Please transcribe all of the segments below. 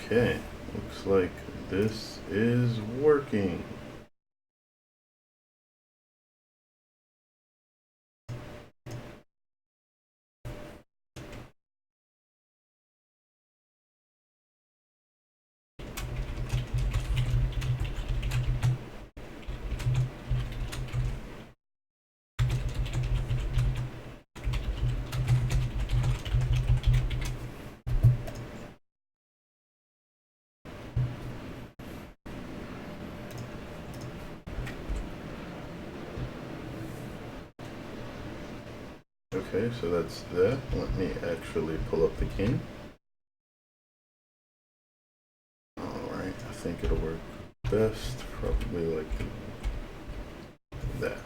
Okay, looks like this is working. Okay, so that's that. Let me actually pull up the king. Alright, I think it'll work best, probably like that.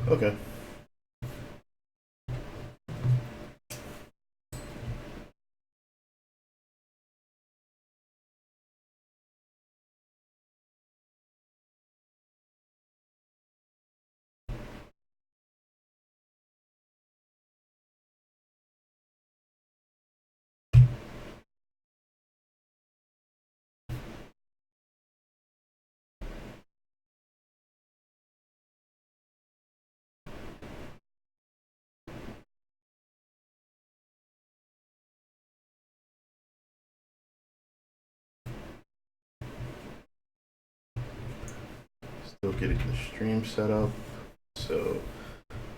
Okay. Still getting the stream set up, so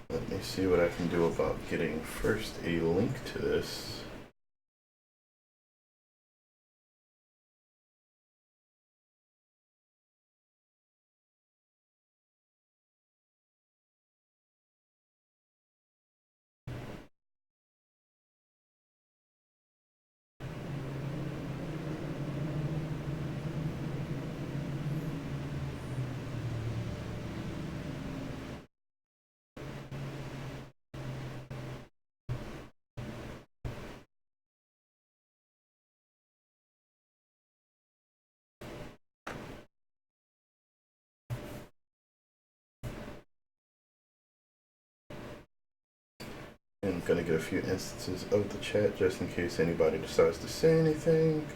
let me see what I can do about getting first a link to this. I'm gonna get a few instances of the chat just in case anybody decides to say anything.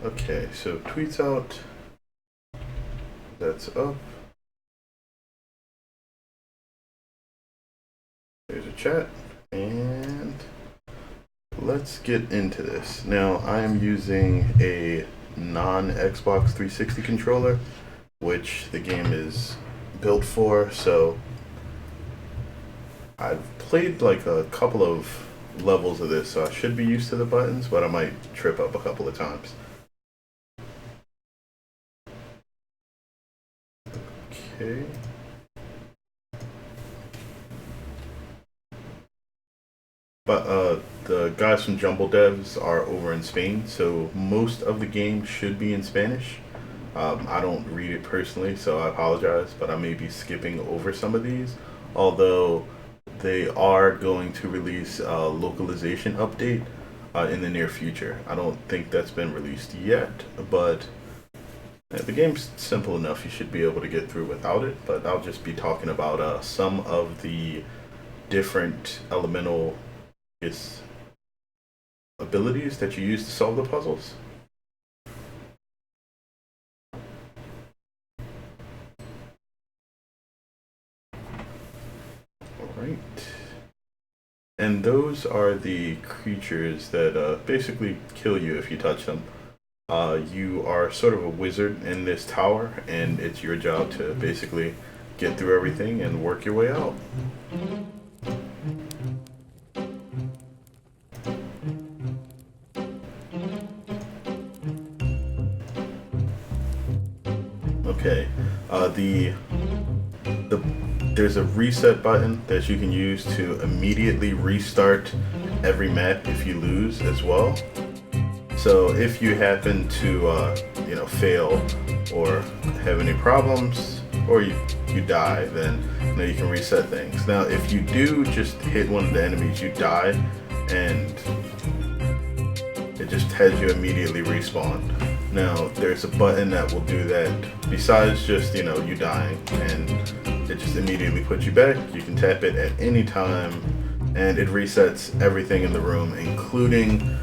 Okay, so tweets out. That's up. There's a chat, and let's get into this. Now, I am using a non-Xbox 360 controller, which the game is built for, so I've played like a couple of levels of this, so I should be used to the buttons, but I might trip up a couple of times. Okay. But the guys from JumbleDevs are over in Spain, so most of the game should be in Spanish. I don't read it personally, so I apologize, but I may be skipping over some of these. Although they are going to release a localization update in the near future. I don't think that's been released yet, but the game's simple enough. You should be able to get through without it, but I'll just be talking about some of the different elemental abilities that you use to solve the puzzles. Alright. And those are the creatures that basically kill you if you touch them. You are sort of a wizard in this tower, and it's your job to basically get through everything and work your way out. Okay, there's a reset button that you can use to immediately restart every map if you lose as well. So if you happen to fail or have any problems, or you die, then you can reset things. Now if you do just hit one of the enemies, you die, and it just has you immediately respawn. Now there's a button that will do that besides just you dying, and it just immediately puts you back. You can tap it at any time, and it resets everything in the room, including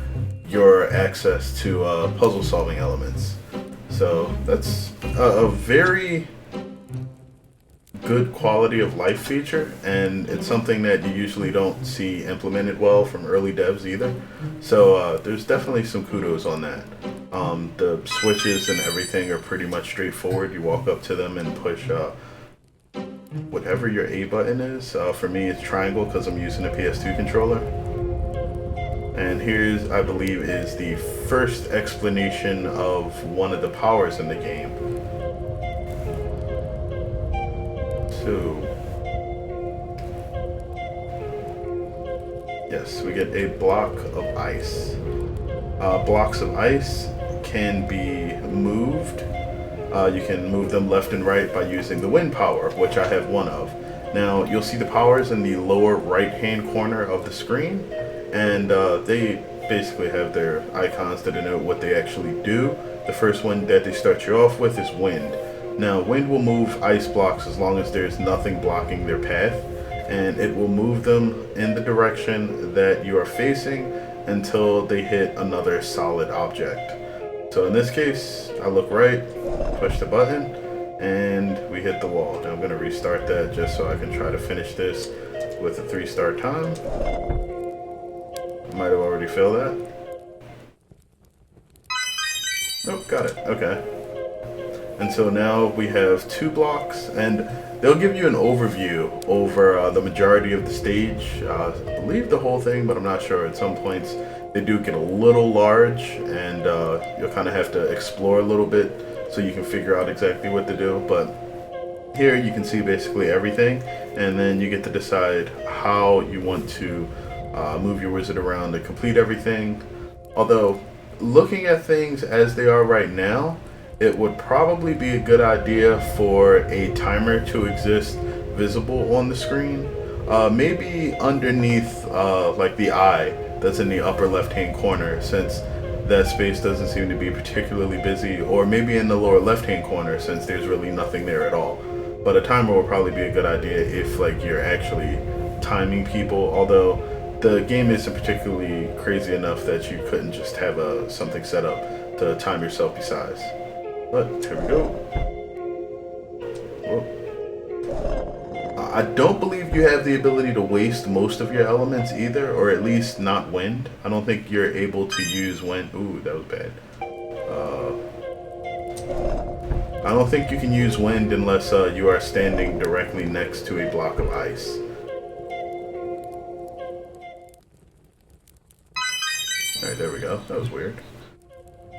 your access to puzzle solving elements. So that's a very good quality of life feature, and it's something that you usually don't see implemented well from early devs either. So there's definitely some kudos on that. The switches and everything are pretty much straightforward. You walk up to them and push whatever your A button is. For me, it's triangle because I'm using a PS2 controller. And here's, I believe, is the first explanation of one of the powers in the game. So, yes, we get a block of ice. Blocks of ice can be moved. You can move them left and right by using the wind power, which I have one of. Now, you'll see the powers in the lower right-hand corner of the screen, and they basically have their icons to denote what they actually do. The first one that they start you off with is wind. Now, wind will move ice blocks as long as there's nothing blocking their path, and it will move them in the direction that you are facing until they hit another solid object. So in this case, I look right, push the button, and we hit the wall. Now I'm going to restart that just so I can try to finish this with a 3-star time. Might have already failed that. Nope, got it. Okay. And so now we have 2 blocks, and they'll give you an overview over the majority of the stage. I believe the whole thing, but I'm not sure. At some points, they do get a little large, and you'll kind of have to explore a little bit so you can figure out exactly what to do. But here you can see basically everything, and then you get to decide how you want to move your wizard around to complete everything. Although, looking at things as they are right now, it would probably be a good idea for a timer to exist visible on the screen. Maybe underneath like the eye that's in the upper left hand corner, since that space doesn't seem to be particularly busy, or maybe in the lower left hand corner since there's really nothing there at all. But a timer will probably be a good idea if like you're actually timing people, although the game isn't particularly crazy enough that you couldn't just have something set up to time yourself besides. But here we go. Whoa. I don't believe you have the ability to waste most of your elements either, or at least not wind. I don't think you're able to use wind. Ooh, that was bad. I don't think you can use wind unless you are standing directly next to a block of ice. go. That was weird.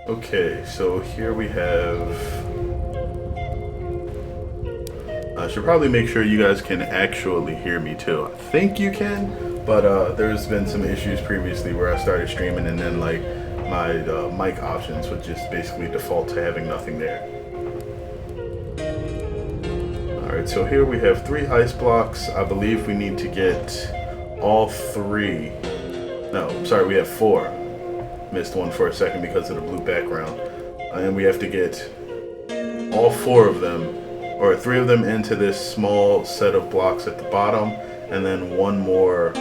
Okay, so here we have... I should probably make sure you guys can actually hear me too. I think you can, but there's been some issues previously where I started streaming and then like my mic options would just basically default to having nothing there. Alright, so here we have 3 ice blocks. I believe we need to get all 3. No, sorry, we have 4. Missed one for a second because of the blue background. And we have to get all 4 of them, or 3 of them into this small set of blocks at the bottom, and then 1 more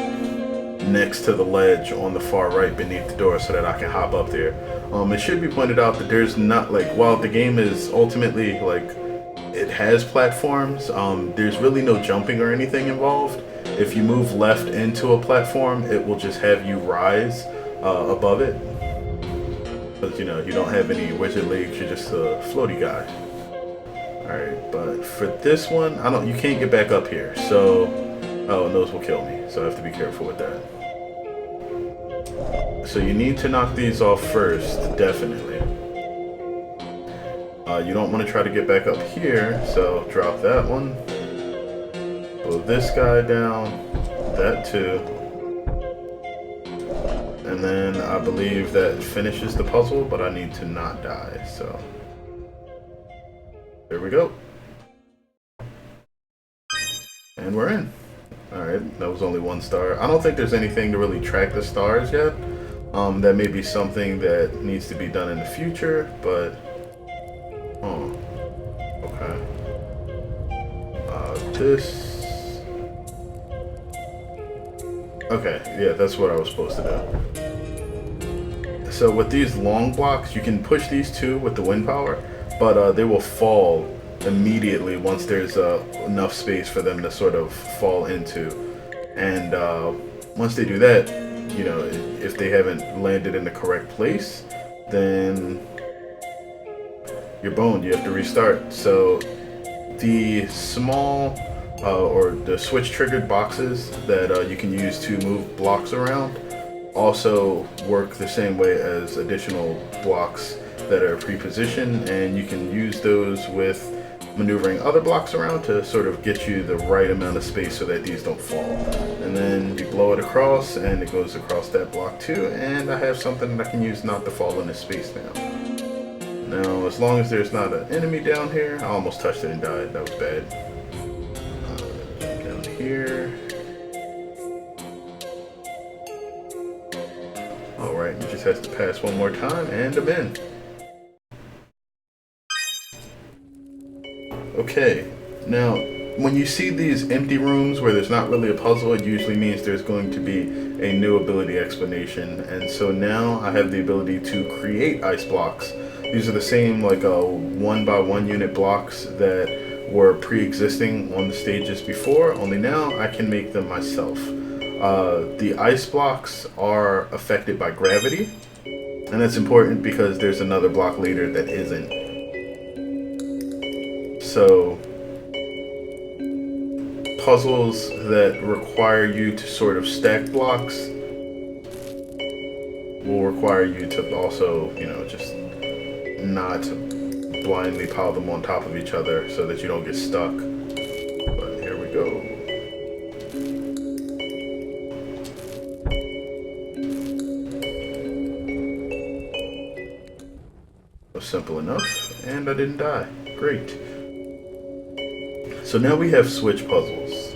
next to the ledge on the far right beneath the door so that I can hop up there. It should be pointed out that there's not, like, while the game is ultimately, like, it has platforms, there's really no jumping or anything involved. If you move left into a platform, it will just have you rise above it. Because, you know, you don't have any wizard legs, you're just a floaty guy. Alright, but for this one, you can't get back up here, so... Oh, and those will kill me, so I have to be careful with that. So you need to knock these off first, definitely. You don't want to try to get back up here, so drop that one. Blow this guy down, that too. And then I believe that finishes the puzzle, but I need to not die, so... There we go. And we're in. Alright, that was only 1 star. I don't think there's anything to really track the stars yet. That may be something that needs to be done in the future, but... Oh. Okay. This... Okay, yeah, that's what I was supposed to do. So with these long blocks, you can push these 2 with the wind power, but they will fall immediately once there's enough space for them to sort of fall into. And once they do that, you know, if they haven't landed in the correct place, then you're boned. You have to restart. So the small or the switch triggered boxes that you can use to move blocks around also work the same way as additional blocks that are pre-positioned, and you can use those with maneuvering other blocks around to sort of get you the right amount of space so that these don't fall. And then you blow it across and it goes across that block too, and I have something that I can use not to fall into space now. Now, as long as there's not an enemy down here, I almost touched it and died, that was bad. Jump down here. Alright, you just have to pass one more time and I'm in. Okay, now when you see these empty rooms where there's not really a puzzle, it usually means there's going to be a new ability explanation. And so now I have the ability to create ice blocks. These are the same like 1x1 unit blocks that were pre-existing on the stages before, only now I can make them myself. The ice blocks are affected by gravity, and that's important because there's another block later that isn't. So puzzles that require you to sort of stack blocks will require you to also, you know, just not blindly pile them on top of each other so that you don't get stuck. But here we go. Simple enough, and I didn't die. Great. So now we have switch puzzles.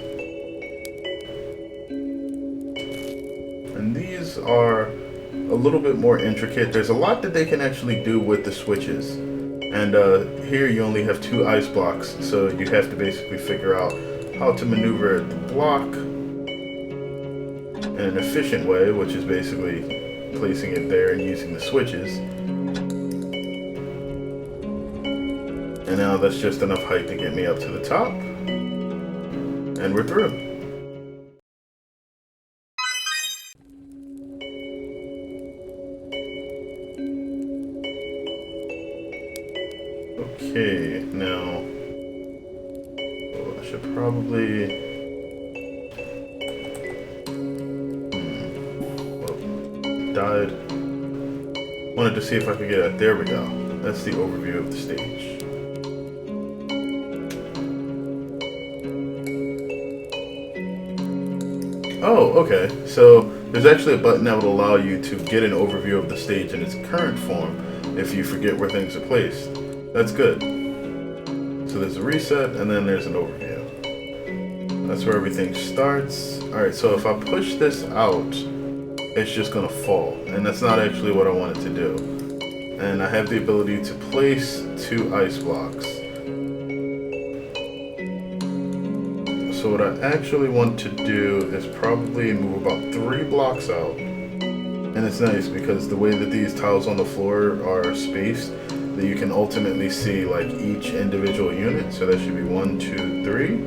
And these are a little bit more intricate. There's a lot that they can actually do with the switches. And here you only have 2 ice blocks, so you have to basically figure out how to maneuver the block in an efficient way, which is basically placing it there and using the switches. And now that's just enough height to get me up to the top. And we're through. Okay, now I should probably died. wanted to see if I could get it. There we go. That's the overview of the stage. Oh, okay. So there's actually a button that would allow you to get an overview of the stage in its current form if you forget where things are placed. That's good. So there's a reset, and then there's an overview. That's where everything starts. Alright, so if I push this out, it's just gonna fall, and that's not actually what I wanted to do. And I have the ability to place 2 ice blocks. So what I actually want to do is probably move about 3 blocks out. And it's nice because the way that these tiles on the floor are spaced, that you can ultimately see like each individual unit. So that should be 1, 2, 3.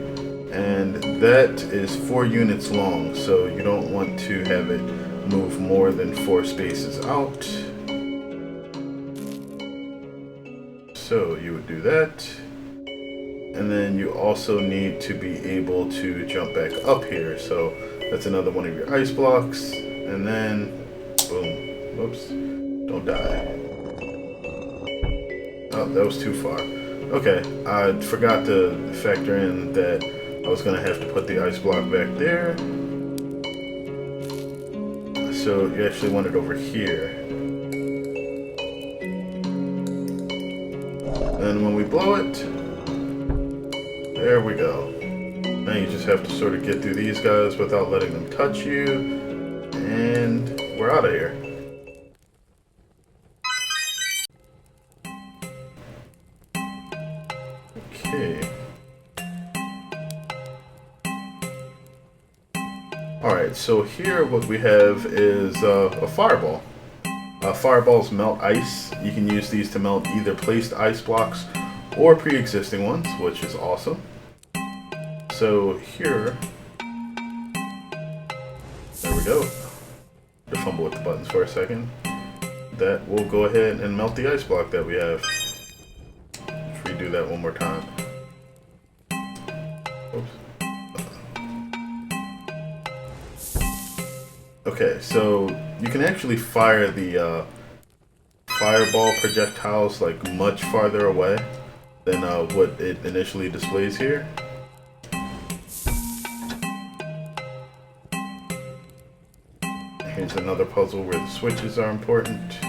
And that is 4 units long, so you don't want to have it move more than 4 spaces out. So you would do that. And then you also need to be able to jump back up here. So that's another one of your ice blocks. And then, boom. Whoops. Don't die. Oh, that was too far. Okay, I forgot to factor in that I was going to have to put the ice block back there. So you actually want it over here. And when we blow it, there we go. Now you just have to sort of get through these guys without letting them touch you. And we're out of here. Okay. Alright, so here what we have is a fireball. Fireballs melt ice. You can use these to melt either placed ice blocks or pre-existing ones, which is awesome. So here, there we go. To fumble with the buttons for a second. That will go ahead and melt the ice block that we have. Let's redo that one more time. Oops. Okay, so you can actually fire the fireball projectiles like much farther away than what it initially displays here. Here's another puzzle where the switches are important.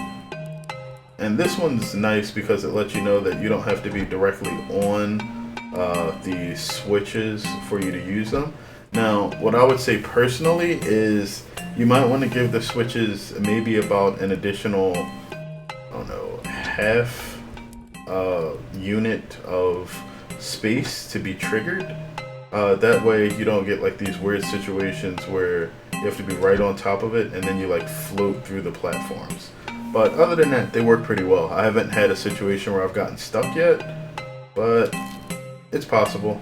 And this one's nice because it lets you know that you don't have to be directly on the switches for you to use them. Now, what I would say personally is you might want to give the switches maybe about an additional, I don't know, half unit of space to be triggered. That way you don't get like these weird situations where you have to be right on top of it and then you like float through the platforms. But other than that, they work pretty well. I haven't had a situation where I've gotten stuck yet, but it's possible.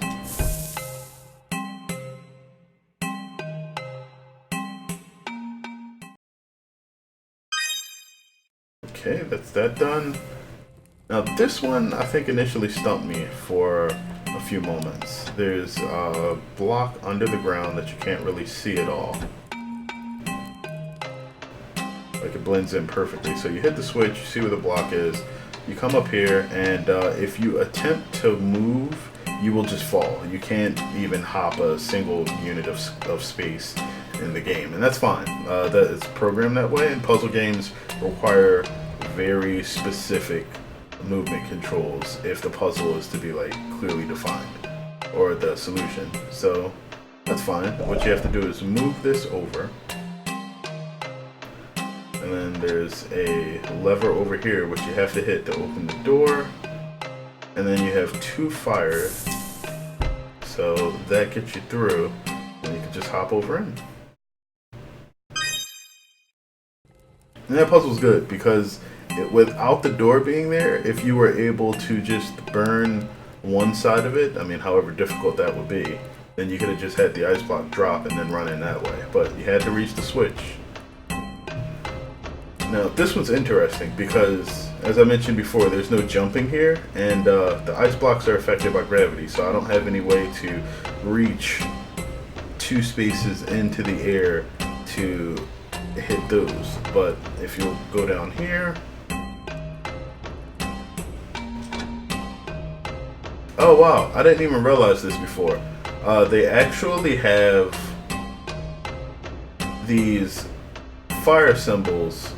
Okay, that's that done. Now this one I think initially stumped me for a few moments. There's a block under the ground that you can't really see at all. Like it blends in perfectly. So you hit the switch, you see where the block is, you come up here, and if you attempt to move, you will just fall. You can't even hop a single unit of space in the game, and that's fine. That it's programmed that way, and puzzle games require very specific movement controls if the puzzle is to be like clearly defined, or the solution. So that's fine. What you have to do is move this over, and then there's a lever over here which you have to hit to open the door, and then you have 2 fires, so that gets you through, and you can just hop over in. And that puzzle's good because without the door being there, if you were able to just burn one side of it, I mean, however difficult that would be, then you could have just had the ice block drop and then run in that way. But you had to reach the switch. Now, this one's interesting because, as I mentioned before, there's no jumping here, and the ice blocks are affected by gravity, so I don't have any way to reach 2 spaces into the air to hit those. But if you go down here, Oh wow, I didn't even realize this before. They actually have these fire symbols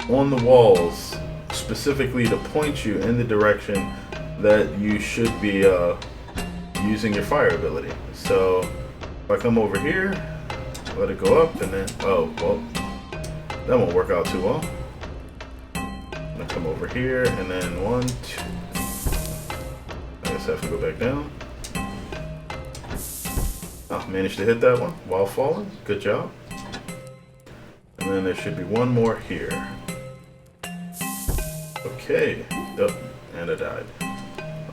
on the walls specifically to point you in the direction that you should be using your fire ability. So if I come over here, let it go up, and then, oh, well, that won't work out too well. I'm gonna come over here, and then 1, 2. I guess I have to go back down. Oh, managed to hit that one while falling. Good job. And then there should be one more here. Okay. Oh, and I died.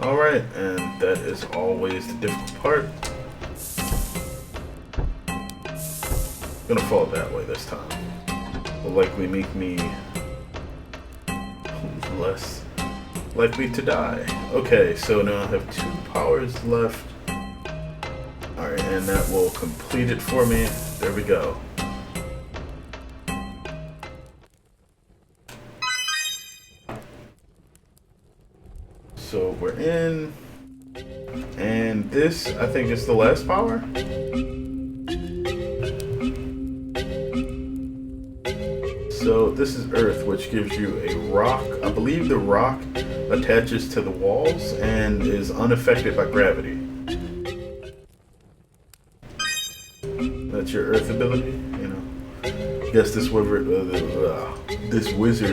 Alright, and that is always the difficult part. I'm gonna fall that way this time. Will likely make me less likely to die. Okay, so now I have 2 powers left. Alright, and that will complete it for me. There we go. So we're in. And this, I think, is the last power. So this is Earth, which gives you a rock. I believe the rock attaches to the walls and is unaffected by gravity. That's your Earth ability, you know. Guess this wizard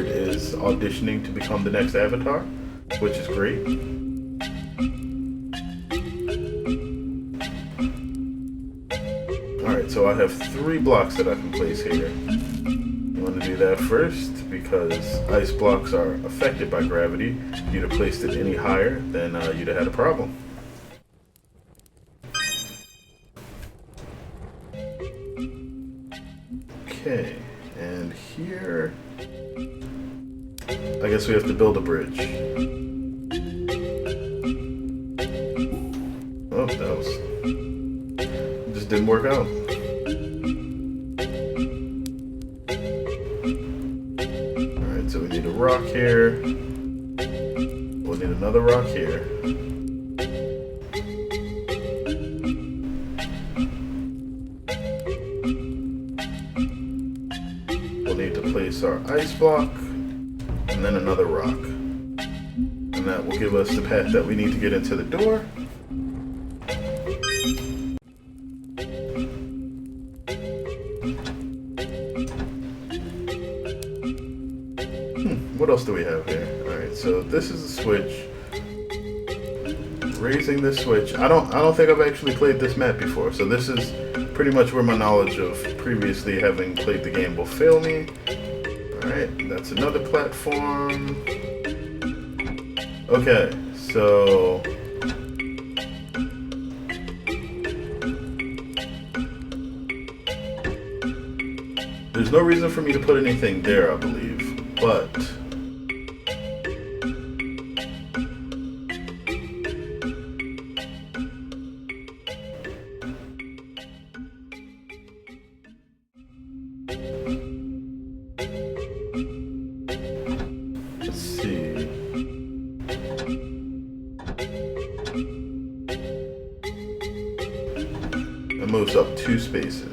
is auditioning to become the next Avatar, which is great. Alright, so I have 3 blocks that I can place here. You want to do that first because ice blocks are affected by gravity. If you'd have placed it any higher, then you'd have had a problem. Okay, and here, I guess we have to build a bridge. Oh, that was, just didn't work out. Alright, so we need a rock here. We'll need another rock here. We'll need to place our ice block, and then another rock. And that will give us the path that we need to get into the door. What else do we have here? Alright, so this is the switch. Raising this switch. I don't think I've actually played this map before, so this is pretty much where my knowledge of previously having played the game will fail me. Alright, that's another platform. Okay, so there's no reason for me to put anything there, I believe, but let's see. It moves up 2 spaces.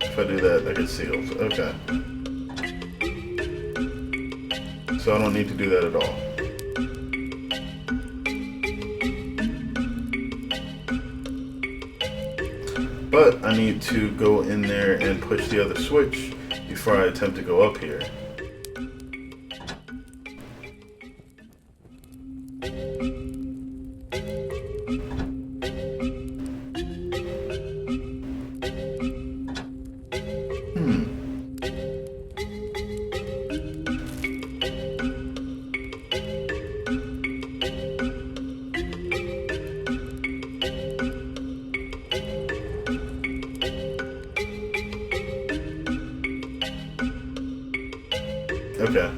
If I do that, that gets sealed. Okay. So I don't need to do that at all. But I need to go in there and push the other switch before I attempt to go up here. Okay.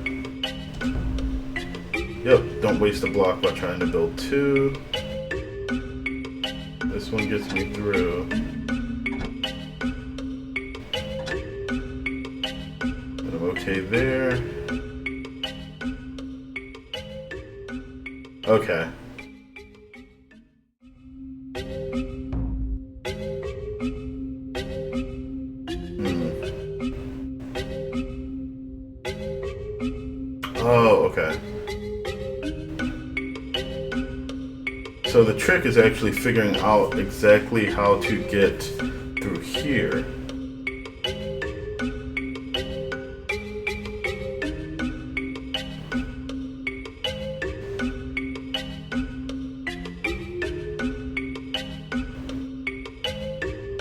Yep, don't waste a block by trying to build 2. This this one gets me through. I'm okay there. Okay. Oh, okay. So the trick is actually figuring out exactly how to get through here.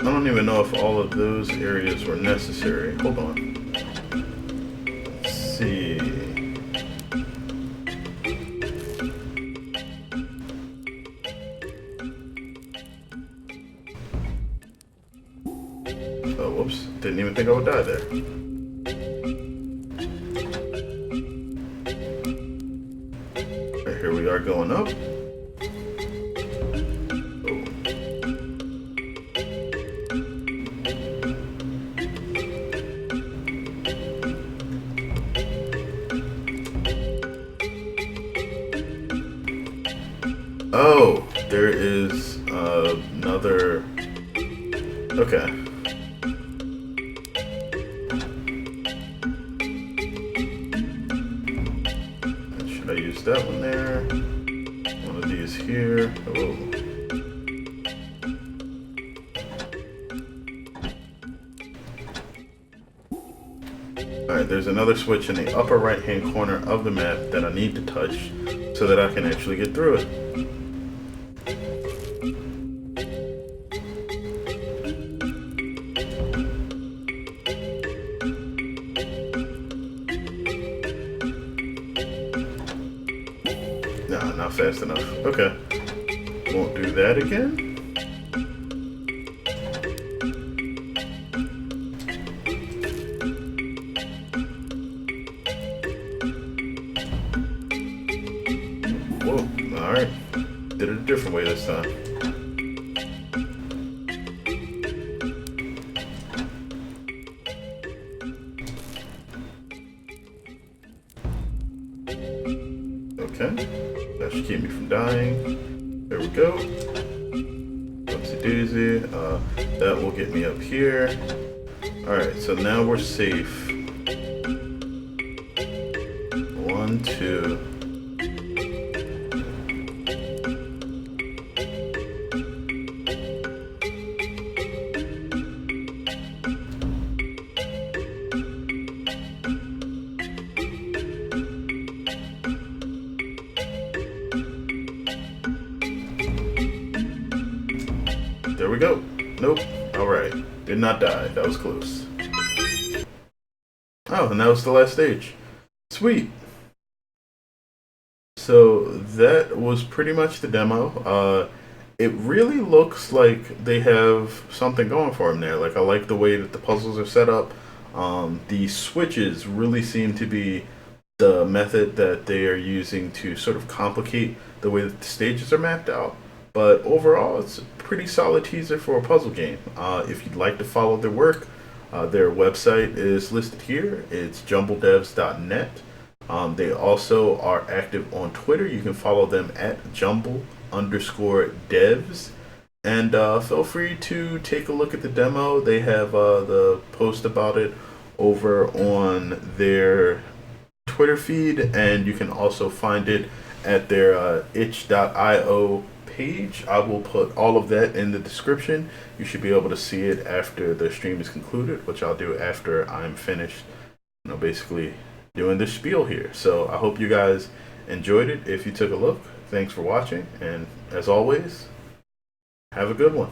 I don't even know if all of those areas were necessary. Hold on. Let's see. Oh, whoops. Didn't even think I would die there. Right, here we are going up. Oh, there is another... Okay. Should I use that one there? One of these here. Oh. Alright, there's another switch in the upper right hand corner of the map that I need to touch so that I can actually get through it. No, not fast enough. Okay. Won't do that again. Whoa, alright. Did it a different way this time. Okay. That should keep me from dying. There we go. Oopsie daisy. That will get me up here. Alright, so now we're safe. 1, 2. There we go. Nope. Alright. Did not die. That was close. Oh, and that was the last stage. Sweet. So that was pretty much the demo. It really looks like they have something going for them there. Like, I like the way that the puzzles are set up. The switches really seem to be the method that they are using to sort of complicate the way that the stages are mapped out. But overall, it's a pretty solid teaser for a puzzle game. If you'd like to follow their work, their website is listed here. It's JumbleDevs.net. They also are active on Twitter. You can follow them at Jumble_devs. And feel free to take a look at the demo. They have the post about it over on their Twitter feed, and you can also find it at their itch.io page. I will put all of that in the description. You should be able to see it after the stream is concluded, which I'll do after I'm finished, basically doing this spiel here. So I hope you guys enjoyed it. If you took a look, thanks for watching, and as always, have a good one.